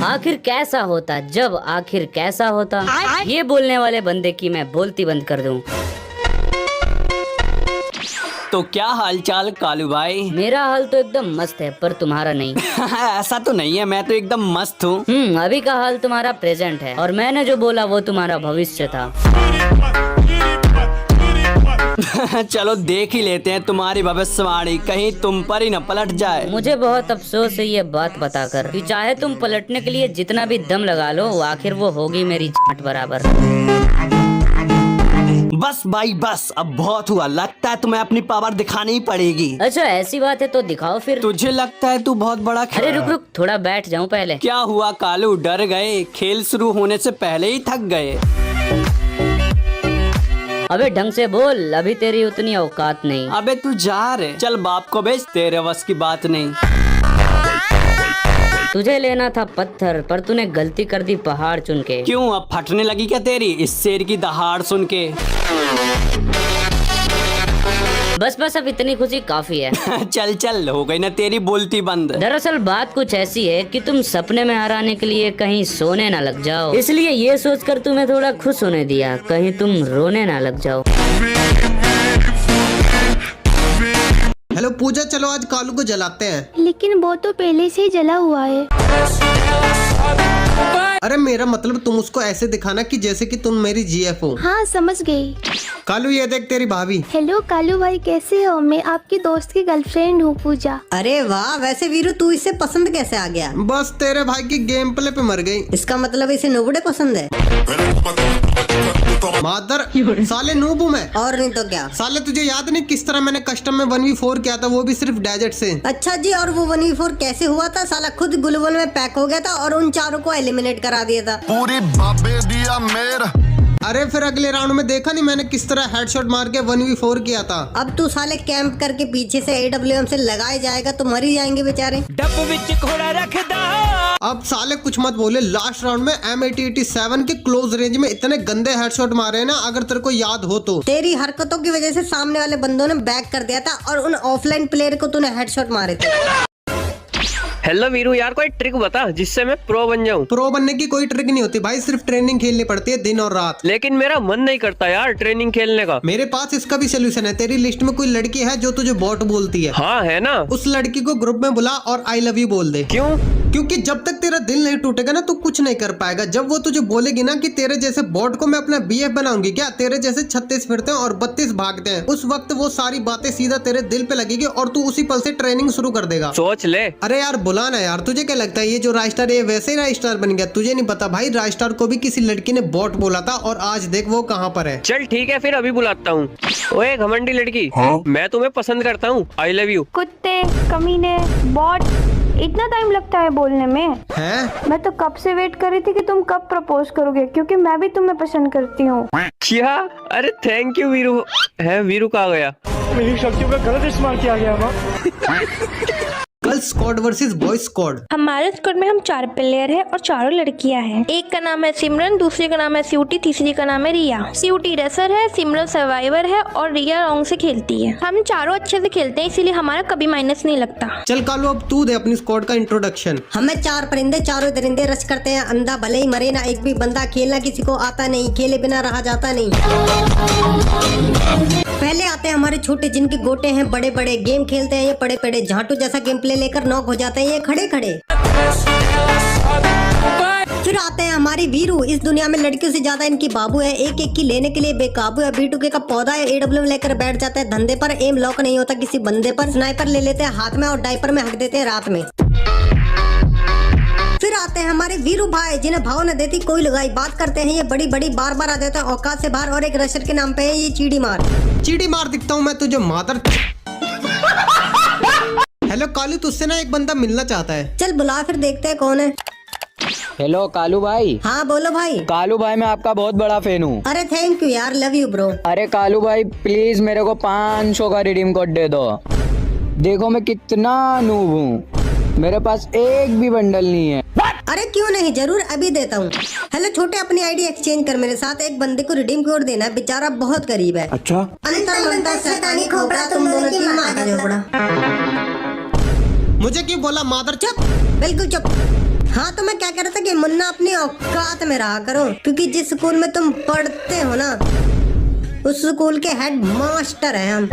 आखिर कैसा होता जब आखिर कैसा होता, ये बोलने वाले बंदे की मैं बोलती बंद कर दूं। तो क्या हालचाल कालू भाई? मेरा हाल तो एकदम मस्त है, पर तुम्हारा नहीं। ऐसा तो नहीं है, मैं तो एकदम मस्त हूँ। अभी का हाल तुम्हारा प्रेजेंट है, और मैंने जो बोला वो तुम्हारा भविष्य था। चलो देख ही लेते हैं तुम्हारी भविष्यवाणी कहीं तुम पर ही न पलट जाए। मुझे बहुत अफसोस है ये बात बताकर कि चाहे तुम पलटने के लिए जितना भी दम लगा लो, आखिर वो होगी मेरी जाट बराबर। बस भाई बस, अब बहुत हुआ। लगता है तुम्हें अपनी पावर दिखानी ही पड़ेगी। अच्छा ऐसी बात है तो दिखाओ फिर। तुझे लगता है तू बहुत बड़ा अरे रुक रुक, थोड़ा बैठ जाऊं पहले। क्या हुआ कालू, डर गए? खेल शुरू होने से पहले ही थक गए। अबे ढंग से बोल, अभी तेरी उतनी औकात नहीं। अबे तू जा रे, चल बाप को बेच, तेरे बस की बात नहीं। तुझे लेना था पत्थर, पर तूने गलती कर दी पहाड़ चुन के। क्यों, अब फटने लगी क्या तेरी इस शेर की दहाड़ सुन के? बस बस, अब इतनी खुशी काफी है। चल चल, हो गई ना तेरी बोलती बंद। दरअसल बात कुछ ऐसी है कि तुम सपने में हराने के लिए कहीं सोने ना लग जाओ, इसलिए ये सोचकर तुम्हें थोड़ा खुश होने दिया, कहीं तुम रोने ना लग जाओ। हेलो पूजा, चलो आज कालू को जलाते हैं। लेकिन वो तो पहले से ही जला हुआ है। अरे मेरा मतलब तुम उसको ऐसे दिखाना कि जैसे कि तुम मेरी जीएफ हो। हाँ समझ गई। कालू ये देख तेरी भाभी। हेलो कालू भाई, कैसे हो? मैं आपकी दोस्त की गर्लफ्रेंड हूँ पूजा। अरे वाह, वैसे वीरू तू इससे पसंद कैसे आ गया? बस तेरे भाई की गेम प्ले पे मर गई। इसका मतलब इसे नुबड़े पसंद है। मादर साले नूब हूँ मैं। और नहीं तो क्या। साले तुझे याद नहीं किस तरह मैंने कस्टम में 1v4 किया था, वो भी सिर्फ डेजर्ट से। अच्छा जी, और वो 1v4 कैसे हुआ था? साला खुद ग्लूवल में पैक हो गया था और उन चारों को एलिमिनेट करा दिया था। पूरी बाबे दिया मेर। अरे फिर अगले राउंड में देखा नहीं मैंने किस तरह हेडशॉट मार के 1v4 किया था। अब तू साले कैंप करके पीछे से AWM से लगाए जाएगा तो मर ही जाएंगे बेचारे। डब्बू विच घोड़ा रखदा। अब साले कुछ मत बोले, लास्ट राउंड में M8087 के क्लोज रेंज में इतने गंदे हेडशॉट मारे ना, अगर तेरे को याद हो तो। तेरी हरकतों की वजह से सामने वाले बंदों ने बैक कर दिया था और उन ऑफलाइन प्लेयर को तूने हेडशॉट मारे थे। हेलो वीरू, यार कोई ट्रिक बता जिससे मैं प्रो बन जाऊं। प्रो बनने की कोई ट्रिक नहीं होती भाई, सिर्फ ट्रेनिंग खेलनी पड़ती है दिन और रात। लेकिन मेरा मन नहीं करता यार ट्रेनिंग खेलने का। मेरे पास इसका भी सोल्यूशन है। तेरी लिस्ट में कोई लड़की है जो तुझे बॉट बोलती है? हाँ है ना। उस लड़की को ग्रुप में बुला और आई लव यू बोल दे। क्यों? क्योंकि जब तक तेरा दिल नहीं टूटेगा ना, तू कुछ नहीं कर पाएगा। जब वो तुझे बोलेगी ना कि तेरे जैसे बॉट को मैं अपना BF बनाऊंगी क्या, तेरे जैसे 36 फिरते हैं और 32 भागते हैं, उस वक्त वो सारी बातें सीधा तेरे दिल पे लगेगी और तू उसी पल से ट्रेनिंग शुरू कर देगा। सोच ले। अरे यार बुला ना यार, तुझे क्या लगता है ये जो राजस्टार है वैसे ही राजस्टार बन गया? तुझे नहीं पता भाई, राजस्टार को भी किसी लड़की ने बॉट बोला था और आज देख वो कहाँ पर है। चल ठीक है, फिर अभी बुलाता हूँ। ओए घमंडी लड़की, मैं तुम्हें पसंद करता हूँ, आई लव यू। कुत्ते, कमीने, बॉट, इतना टाइम लगता है बोलने में? हैं? मैं तो कब से वेट कर रही थी कि तुम कब प्रपोज करोगे, क्योंकि मैं भी तुम्हें पसंद करती हूँ। क्या? अरे थैंक यू वीरू। है वीरू कहाँ गया? मेरी शक्तियों का गलत इस्तेमाल किया गया ना। Girls squad versus boys squad. हमारे स्क्वाड में हम 4 प्लेयर हैं और चारों लड़कियां हैं। एक का नाम है सिमरन, दूसरे का नाम है स्यूटी, तीसरी का नाम है रिया। स्यूटी रेसर है, सिमरन सर्वाइवर है और रिया रॉन्ग से खेलती है। हम चारों अच्छे से खेलते हैं, इसीलिए हमारा कभी माइनस नहीं लगता। चल कालू अब तू दे अपनी स्क्वाड का इंट्रोडक्शन। हमें 4 परिंदे चारों दरिंदे रश करते हैं। अंधा भले ही मरे ना एक भी बंदा, खेलना किसी को आता नहीं, खेले बिना रहा जाता नहीं। पहले आते हैं हमारे छोटे जिनके गोटे हैं बड़े बड़े, गेम खेलते हैं ये पड़े पड़े, झांटू जैसा गेम प्ले लेकर नॉक हो जाते हैं ये खड़े खड़े। फिर आते हैं हमारी वीरू, इस दुनिया में लड़कियों से ज्यादा इनकी बाबू है, एक एक की लेने के लिए बेकाबू है। B2K का पौधा है, AWM लेकर बैठ जाता है धंधे पर, एम लॉक नहीं होता किसी बंदे पर, स्नाइपर ले लेते हैं हाथ में और डाइपर में हक देते हैं रात में। फिर आते हैं हमारे वीरू भाई, जिन्हें भाव न देती कोई लगाई, बात करते हैं ये बड़ी बड़ी, बार बार आ जाते हैं औकात से बाहर, और एक रशर के नाम पे है ये चीड़ी मार। चीड़ी मार दिखता हूँ मैं तुझे मादर। हेलो कालू, तुझसे ना एक बंदा मिलना चाहता है। चल बुला फिर देखते हैं कौन है। हेलो कालू भाई। हाँ बोलो भाई। कालू भाई मैं आपका बहुत बड़ा फैन हूँ। अरे थैंक यू यार, लव यू ब्रो। अरे कालू भाई प्लीज मेरे को 500 का रिडीम कोड दे दो। देखो मैं कितना नूब हूँ, मेरे पास एक भी बंडल नहीं है। अरे क्यों नहीं, जरूर अभी देता हूँ। हेलो छोटे, अपनी आईडी एक्सचेंज कर मेरे साथ, एक बंदे को रिडीम कोड देना है, बेचारा बहुत गरीब है। अच्छा। अंतर मंतर शैतानी खोपड़ा, तुम दोनों की माँ का झोपड़ा। मुझे क्यों बोला मादर? चुप, बिल्कुल चुप। हाँ तो मैं क्या कह रहा था कि मुन्ना अपनी औकात में रहा करो, क्योंकि जिस स्कूल में तुम पढ़ते हो ना उस स्कूल के हेड मास्टर हैं हम।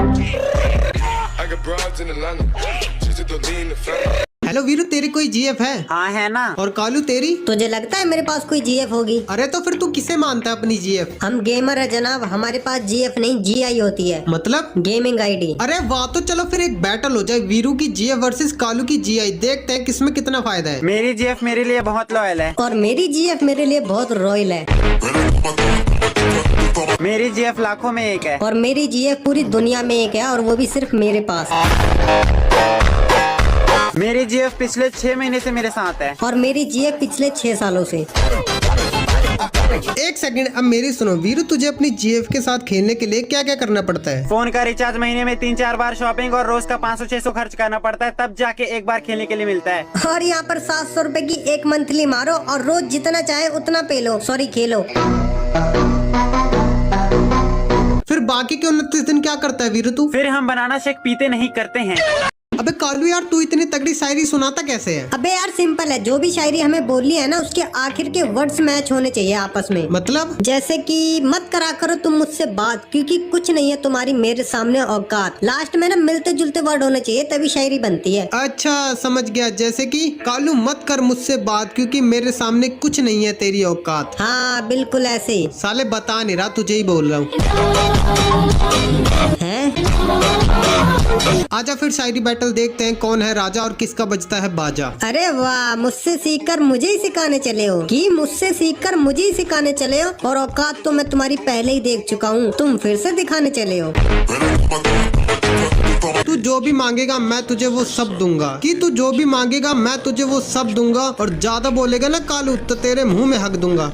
हेलो वीरू, तेरी कोई जीएफ है? हाँ है ना। और कालू तेरी? तुझे लगता है मेरे पास कोई जीएफ होगी? अरे तो फिर तू किसे मानता है अपनी जीएफ? हम गेमर है जनाब, हमारे पास जीएफ नहीं जीआई होती है, मतलब गेमिंग आईडी। अरे वाह, तो चलो फिर एक बैटल हो जाए, वीरू की जीएफ वर्सेस कालू की जीआई। देखते हैं किसमें कितना फायदा है। मेरी जीएफ मेरे लिए बहुत लॉयल है। और मेरी जीएफ मेरे लिए बहुत रॉयल है। मेरी जीएफ लाखों में एक है। और मेरी जीएफ पूरी दुनिया में एक है, और वो भी सिर्फ मेरे पास। मेरी जीएफ पिछले 6 महीने से मेरे साथ है। और मेरी जीएफ पिछले 6 सालों से। एक सेकंड, अब मेरी सुनो वीरू, तुझे अपनी जीएफ के साथ खेलने के लिए क्या क्या करना पड़ता है? फोन का रिचार्ज, महीने में 3-4 बार शॉपिंग और रोज का 500-600 खर्च करना पड़ता है, तब जाके एक बार खेलने के लिए मिलता है। और यहाँ पर 700 रुपए की एक मंथली मारो और रोज जितना चाहे उतना पे लो, सॉरी खेलो। फिर बाकी के 29 दिन क्या करता है वीरू तू? फिर हम बनाना शेक पीते नहीं करते हैं। अबे कालू यार, तू इतनी तगड़ी शायरी सुनाता कैसे है? अबे यार सिंपल है, जो भी शायरी हमें बोलनी है ना उसके आखिर के वर्ड्स मैच होने चाहिए आपस में। मतलब? जैसे कि मत करा करो तुम मुझसे बात, क्योंकि कुछ नहीं है तुम्हारी मेरे सामने औकात। लास्ट में ना मिलते जुलते वर्ड होने चाहिए, तभी शायरी बनती है। अच्छा समझ गया, जैसे कि कालू मत कर मुझसे बात क्योंकि मेरे सामने कुछ नहीं है तेरी औकात। हाँ बिल्कुल ऐसे ही। साले बता नहीं रहा, तुझे ही बोल रहा हूँ। आजा फिर शायरी बैटल देखते हैं, कौन है राजा और किसका बजता है बाजा। अरे वाह, मुझसे सीखकर मुझे ही सिखाने चले हो कि मुझसे सीखकर मुझे ही सिखाने चले हो, और औकात तो मैं तुम्हारी पहले ही देख चुका हूँ, तुम फिर से दिखाने चले हो। तू जो भी मांगेगा मैं तुझे वो सब दूंगा, कि तू जो भी मांगेगा मैं तुझे वो सब दूंगा, और ज्यादा बोलेगा ना कालू तो तेरे मुंह में हक दूंगा।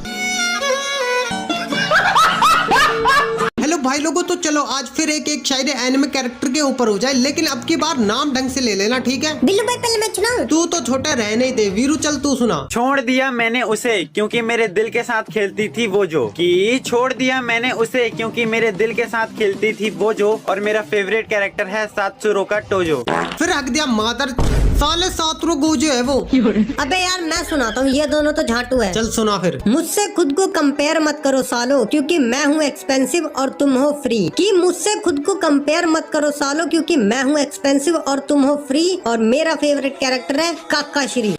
हेलो भाई लोगों, तो चलो आज फिर एक शायरी एनिमे कैरेक्टर के ऊपर हो जाए, लेकिन अब की बार नाम ढंग से ले लेना, ठीक है? बिल्लू भाई पहले मैं सुनाऊं? तू तो छोटा रहने ही दे, वीरू चल तू सुना। छोड़ दिया मैंने उसे क्योंकि मेरे दिल के साथ खेलती थी वो जो, कि छोड़ दिया मैंने उसे क्योंकि मेरे दिल के साथ खेलती थी वो जो, और मेरा फेवरेट कैरेक्टर है सात्सुरो का टोजो। फिर हक दिया मादर साले, सातरो गोजो है वो। अबे यार मैं सुनाता हूँ, ये दोनों तो झाटू है। चल सुना फिर। मुझसे खुद को कंपेयर मत करो सालो, क्योंकि मैं हूँ एक्सपेंसिव और तुम हो फ्री। कि मुझसे खुद को कंपेयर मत करो सालो, क्योंकि मैं हूँ एक्सपेंसिव और तुम हो फ्री, और मेरा फेवरेट कैरेक्टर है काकाश्री।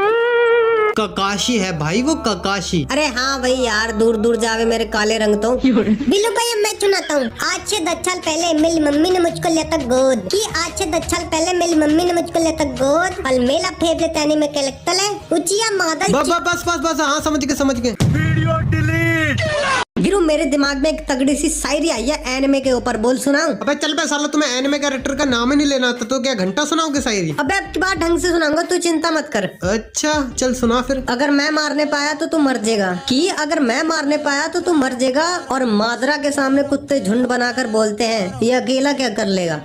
ककाशी है भाई वो, ककाशी। अरे हाँ भाई यार, दूर दूर जावे मेरे काले रंग तो। बिल्लू भाई मैं सुनाता हूँ। आज से 10 साल पहले मेरी मम्मी ने मुझको लिया था गोद, कि आज से 10 साल पहले मेरी मम्मी ने मुझको लिया था गोद, और मेरा फेवरेट एनिमे कैरेक्टर है उचिया मादर। बस बस बस, हाँ समझ गए। Video delete. वीरू मेरे दिमाग में एक तगड़ी सी शायरी आई है एनिमे के ऊपर, बोल सुनाऊं? अबे चल बे साला, तुम्हें एनिमे कैरेक्टर का नाम ही नहीं लेना था तो क्या घंटा सुनाओगे शायरी? अबे अब की बार ढंग से सुनाऊंगा, तू चिंता मत कर। अच्छा चल सुना फिर। अगर मैं मारने पाया तो तू मर जाएगा, कि अगर मैं मारने पाया तो तू मर जाएगा, और मादरा के सामने कुत्ते झुंड बनाकर बोलते हैं ये अकेला क्या कर लेगा।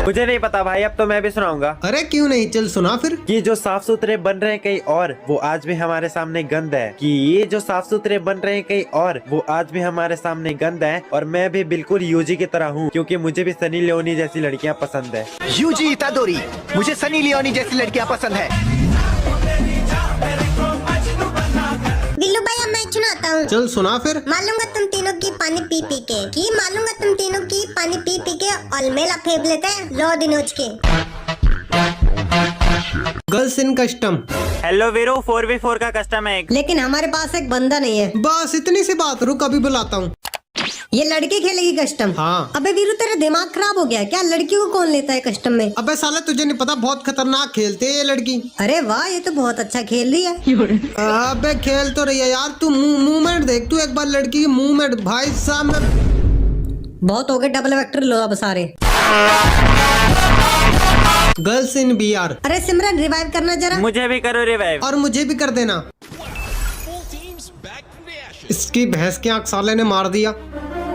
मुझे नहीं पता भाई, अब तो मैं भी सुनाऊंगा। अरे क्यों नहीं, चल सुना फिर। कि जो साफ सुथरे बन रहे हैं कहीं और वो आज भी हमारे सामने गंद है, कि ये जो साफ सुथरे बन रहे हैं कहीं और वो आज भी हमारे सामने गंद है, और मैं भी बिल्कुल यूजी की तरह हूँ, क्योंकि मुझे भी सनी लियोनी जैसी लड़कियाँ पसंद है। यूजी इतादोरी, मुझे सनी लियोनी जैसी लड़कियाँ पसंद है। बिल्लू भाई मैं सुनाता हूँ। चल सुना फिर। मालूंगा तुम तीनों की पानी पी पी के, कि मालूंगा तुम तीनों की पानी पी पी के, और मेरा फेवरेट है लो दिनोज के। Girls in custom. Hello Veeru, 4v4 का कस्टम है एक। लेकिन हमारे पास एक बंदा नहीं है। बस इतनी सी बात, रुक अभी बुलाता हूँ। ये लड़की खेलेगी कस्टम? हाँ। अबे वीरू तेरा दिमाग खराब हो गया क्या? लड़कियों को कौन लेता है कस्टम में? अबे साला तुझे नहीं पता, बहुत खतरनाक खेलते है ये लड़की। अरे वाह, ये तो बहुत अच्छा खेल रही है। अबे खेल तो रही है यार, तू मूवमेंट देख, तू एक बार लड़की की मूवमेंट, भाई साहब मैं। बहुत हो गए, डबल वेक्टर लो अब सारे। Girls in BR. अरे सिमरन रिवाइव करना जरा। मुझे भी करो रिवाइव। और मुझे भी कर देना। इसकी भैंस की आंख साले ने मार दिया।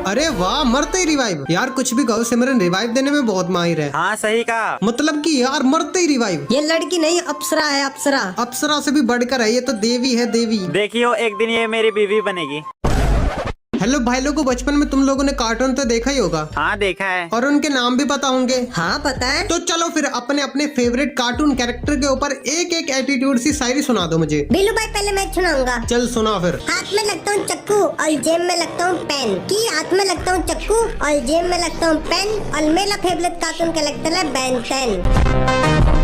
अरे वाह, मरते ही रिवाइव। यार कुछ भी कहो, सिमरन रिवाइव देने में बहुत माहिर है। हाँ सही कहा। मतलब कि यार मरते ही रिवाइव। ये लड़की नहीं अप्सरा है, अप्सरा। अप्सरा से भी बढ़कर है, ये तो देवी है, देवी। देखियो एक दिन ये मेरी बीवी बनेगी। हेलो भाई लोगों, बचपन में तुम लोगों ने कार्टून तो देखा ही होगा। हाँ देखा है। और उनके नाम भी पता होंगे। हाँ पता है। तो चलो फिर अपने अपने फेवरेट कार्टून कैरेक्टर के ऊपर एक एक एटीट्यूड सी शायरी सुना दो मुझे। बिल्लू भाई पहले मैं सुनाऊंगा। चल सुना फिर। हाथ में लगता हूँ चक्कू और जेब में लगता हूँ पेन। की हाथ में लगता हूँ चक्कू और जेब में लगता हूँ पेन और मेरा फेवरेट कार्टून कैरेक्टर है बेन 10।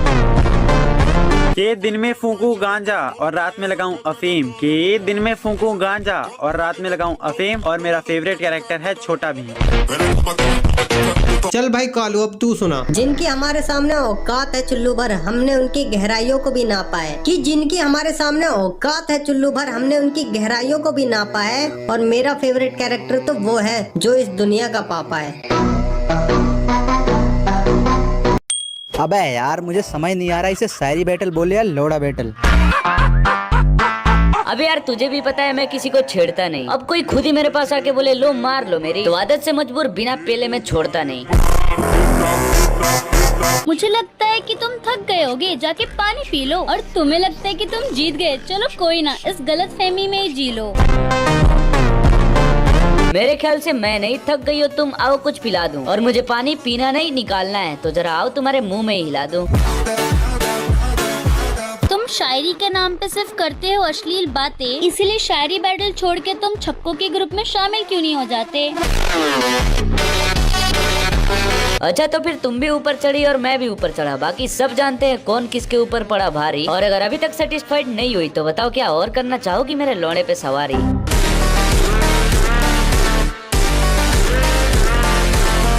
के दिन में फूकूं गांजा और रात में लगाऊं अफीम। के दिन में फूकूं गांजा और रात में लगाऊं अफीम। और मेरा फेवरेट कैरेक्टर है छोटा भीम। चल भाई कालू, अब तू सुना। जिनकी हमारे सामने औकात है चुल्लू भर, हमने उनकी गहराइयों को भी नापा है। कि जिनकी हमारे सामने औकात है चुल्लू भर, हमने उनकी गहराइयों को भी नापा है। और मेरा फेवरेट कैरेक्टर तो वो है जो इस दुनिया का पापा है। अबे यार, मुझे समझ नहीं आ रहा इसे शायरी बैटल बोले या लोड़ा बैटल। अबे यार तुझे भी पता है मैं किसी को छेड़ता नहीं। अब कोई खुद ही मेरे पास आके बोले लो मार लो मेरी, तो आदत से मजबूर बिना पेले में छोड़ता नहीं। मुझे लगता है कि तुम थक गए होगे, जाके पानी पी लो। और तुम्हें लगता है कि तुम जीत गए, चलो कोई ना, इस गलतफहमी में ही जी लो। मेरे ख्याल से मैं नहीं थक गई हो तुम, आओ कुछ पिला दूं। और मुझे पानी पीना नहीं निकालना है, तो जरा आओ तुम्हारे मुंह में ही हिला दूं। तुम शायरी के नाम पे सिर्फ करते हो अश्लील बातें, इसीलिए शायरी बैटल छोड़ के तुम छक्कों के ग्रुप में शामिल क्यों नहीं हो जाते? अच्छा तो फिर तुम भी ऊपर चढ़ी और मैं भी ऊपर चढ़ा, बाकी सब जानते हैं कौन किसके ऊपर पड़ा भारी। और अगर अभी तक सेटिस्फाइड नहीं हुई तो बताओ क्या और करना चाहोगी मेरे लौड़े पे सवारी?